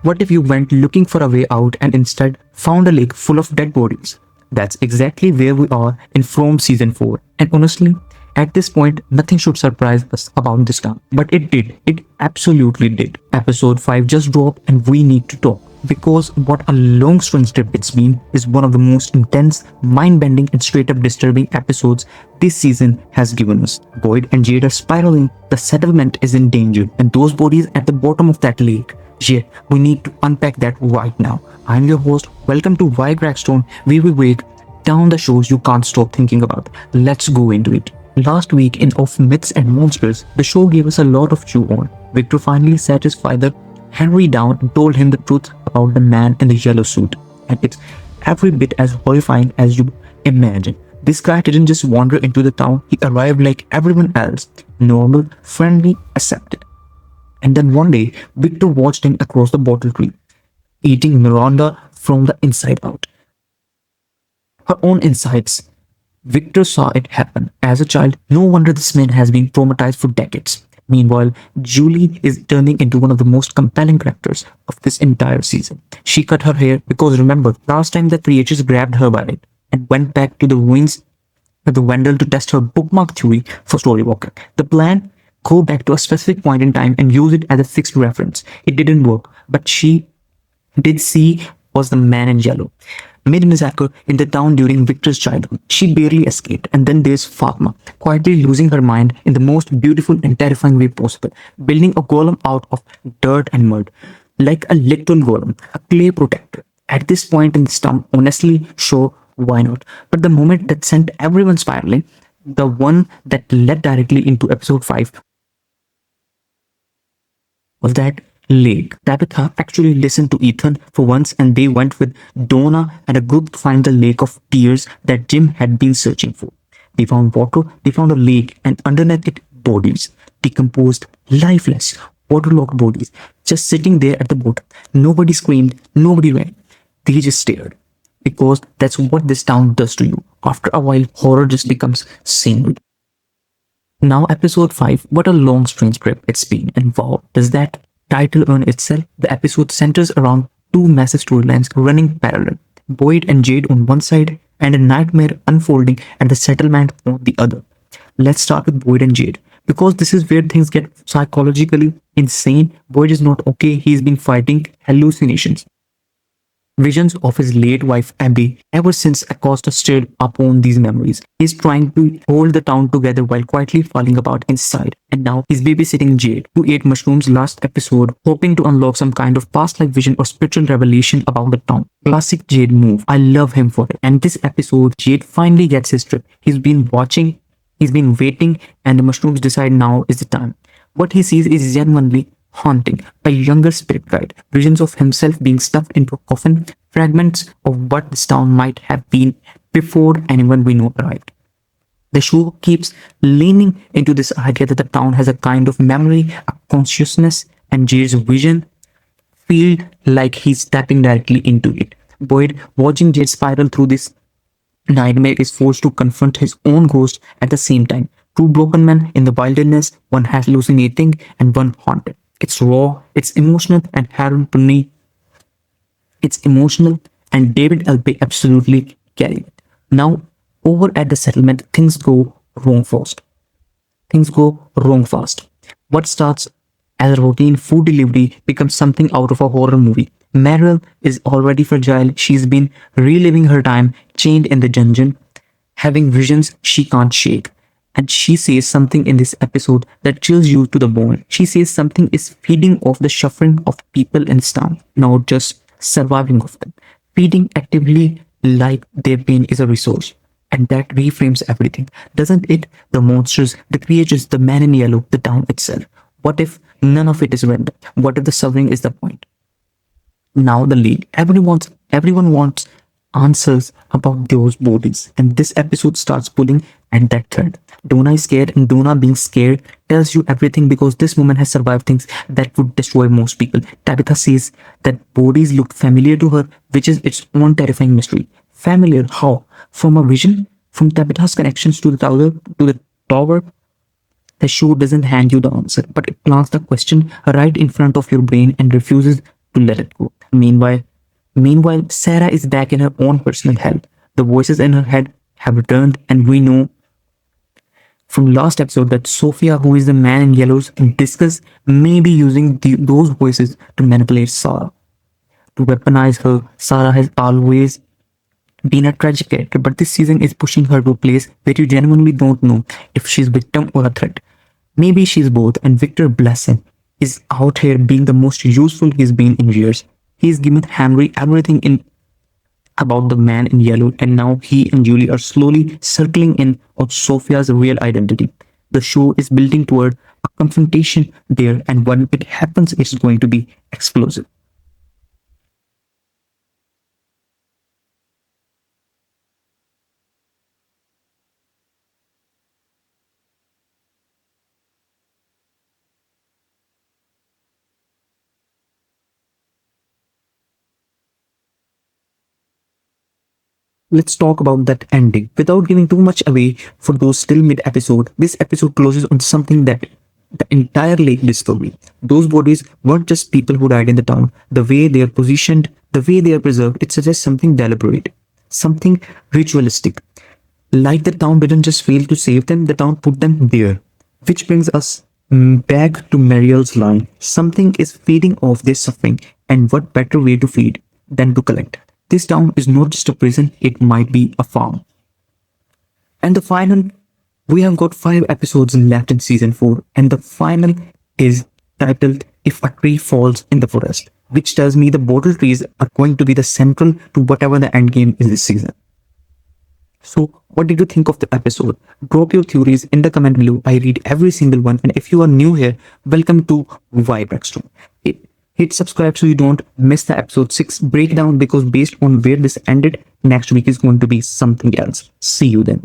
What if you went looking for a way out and instead found a lake full of dead bodies? That's exactly where we are in From Season 4. And honestly, at this point, nothing should surprise us about this town. But it did. It absolutely did. Episode 5 just dropped and we need to talk. Because what a long strange trip it's been is one of the most intense, mind-bending and straight-up disturbing episodes this season has given us. Boyd and Jade are spiraling, the settlement is in danger, and those bodies at the bottom of that lake. Yeah, we need to unpack that right now. I'm your host. Welcome to Why Crackstone, where we break down the shows you can't stop thinking about. Let's go into it. Last week in Of Myths and Monsters, the show gave us a lot of chew on. Victor finally sat his father Henry down and told him the truth about the man in the yellow suit. And it's every bit as horrifying as you imagine. This guy didn't just wander into the town, he arrived like everyone else, normal, friendly, accepted. And then one day, Victor watched him across the bottle tree, eating Miranda from the inside out. Her own insides. Victor saw it happen. As a child, no wonder this man has been traumatized for decades. Meanwhile, Julie is turning into one of the most compelling characters of this entire season. She cut her hair because remember, last time the creatures grabbed her by it and went back to the ruins with the Wendell to test her bookmark theory for Storywalker. The plan? Go back to a specific point in time and use it as a fixed reference. It didn't work, but she did see was the man in yellow. Mid-massacre in the town during Victor's childhood. She barely escaped. And then there's Fatma, quietly losing her mind in the most beautiful and terrifying way possible, building a golem out of dirt and mud. Like a literal golem, a clay protector. At this point in this town, honestly, sure, why not? But the moment that sent everyone spiraling, the one that led directly into episode 5, was that lake. Tabitha actually listened to Ethan for once and they went with Donna and a group to find the lake of tears that Jim had been searching for. They found water, they found a lake, and underneath it, bodies. Decomposed, lifeless, waterlogged bodies, just sitting there at the bottom. Nobody screamed, nobody ran. They just stared. Because that's what this town does to you. After a while, horror just becomes scenery. Now, episode 5, what a long, strange trip it's been, and wow, does that title earn itself? The episode centers around two massive storylines running parallel. Boyd and Jade on one side, and a nightmare unfolding at the settlement on the other. Let's start with Boyd and Jade, because this is where things get psychologically insane. Boyd is not okay, he's been fighting hallucinations. Visions of his late wife Abby. Ever since Acosta stirred upon these memories, he's trying to hold the town together while quietly falling apart inside. And now he's babysitting Jade, who ate mushrooms last episode, hoping to unlock some kind of past-life vision or spiritual revelation about the town. Classic Jade move. I love him for it. And this episode, Jade finally gets his trip. He's been watching, he's been waiting, and the mushrooms decide now is the time. What he sees is genuinely haunting. A younger spirit guide, visions of himself being stuffed into a coffin, fragments of what this town might have been before anyone we know arrived. The show keeps leaning into this idea that the town has a kind of memory, a consciousness, and Jade's vision feel like he's tapping directly into it. Boyd, watching Jade spiral through this nightmare, is forced to confront his own ghost at the same time. Two broken men in the wilderness, one hallucinating and one haunted. It's raw, it's emotional, and Harold Turney, it's emotional, and David Elbe absolutely carry it. Now, over at the settlement, things go wrong fast. Things go wrong fast. What starts as a routine food delivery becomes something out of a horror movie. Marielle is already fragile. She's been reliving her time chained in the dungeon, having visions she can't shake. And she says something in this episode that chills you to the bone. She says something is feeding off the suffering of people in this town, not just surviving of them. Feeding actively like their pain is a resource. And that reframes everything, doesn't it? The monsters, the creatures, the man in yellow, the town itself. What if none of it is random? What if the suffering is the point? Now the lead. Everyone wants answers about those bodies, and this episode starts pulling at that thread. Donna is scared, and Donna being scared tells you everything because this woman has survived things that would destroy most people. Tabitha says that bodies look familiar to her, which is its own terrifying mystery. Familiar how? From a vision? From Tabitha's connections to the tower? The show doesn't hand you the answer, but it plants the question right in front of your brain and refuses to let it go. Meanwhile, Sarah is back in her own personal hell. The voices in her head have returned, and we know from last episode that Sophia, who is the man in yellows, discuss maybe using those voices to manipulate Sarah, to weaponize her. Sarah has always been a tragic character, but this season is pushing her to a place where you genuinely don't know if she's victim or a threat. Maybe she's both, and Victor, bless him, is out here being the most useful he's been in years. He's given Henry everything in about the man in yellow, and now he and Julie are slowly circling in on Sophia's real identity. The show is building toward a confrontation there, and when it happens, it's going to be explosive. Let's talk about that ending. Without giving too much away for those still mid episode, this episode closes on something that the entire lake discovery. Those bodies weren't just people who died in the town. The way they are positioned, the way they are preserved, it suggests something deliberate, something ritualistic. Like the town didn't just fail to save them, the town put them there. Which brings us back to Marielle's line. Something is feeding off their suffering, and what better way to feed than to collect? This town is not just a prison, it might be a farm. And the final, we have got 5 episodes left in season 4, and the final is titled If a Tree Falls in the Forest, which tells me the bottle trees are going to be the central to whatever the end game is this season. So, what did you think of the episode? Drop your theories in the comment below. I read every single one, and if you are new here, welcome to Crackstone. Hit subscribe so you don't miss the episode 6 breakdown, because based on where this ended, next week is going to be something else. See you then.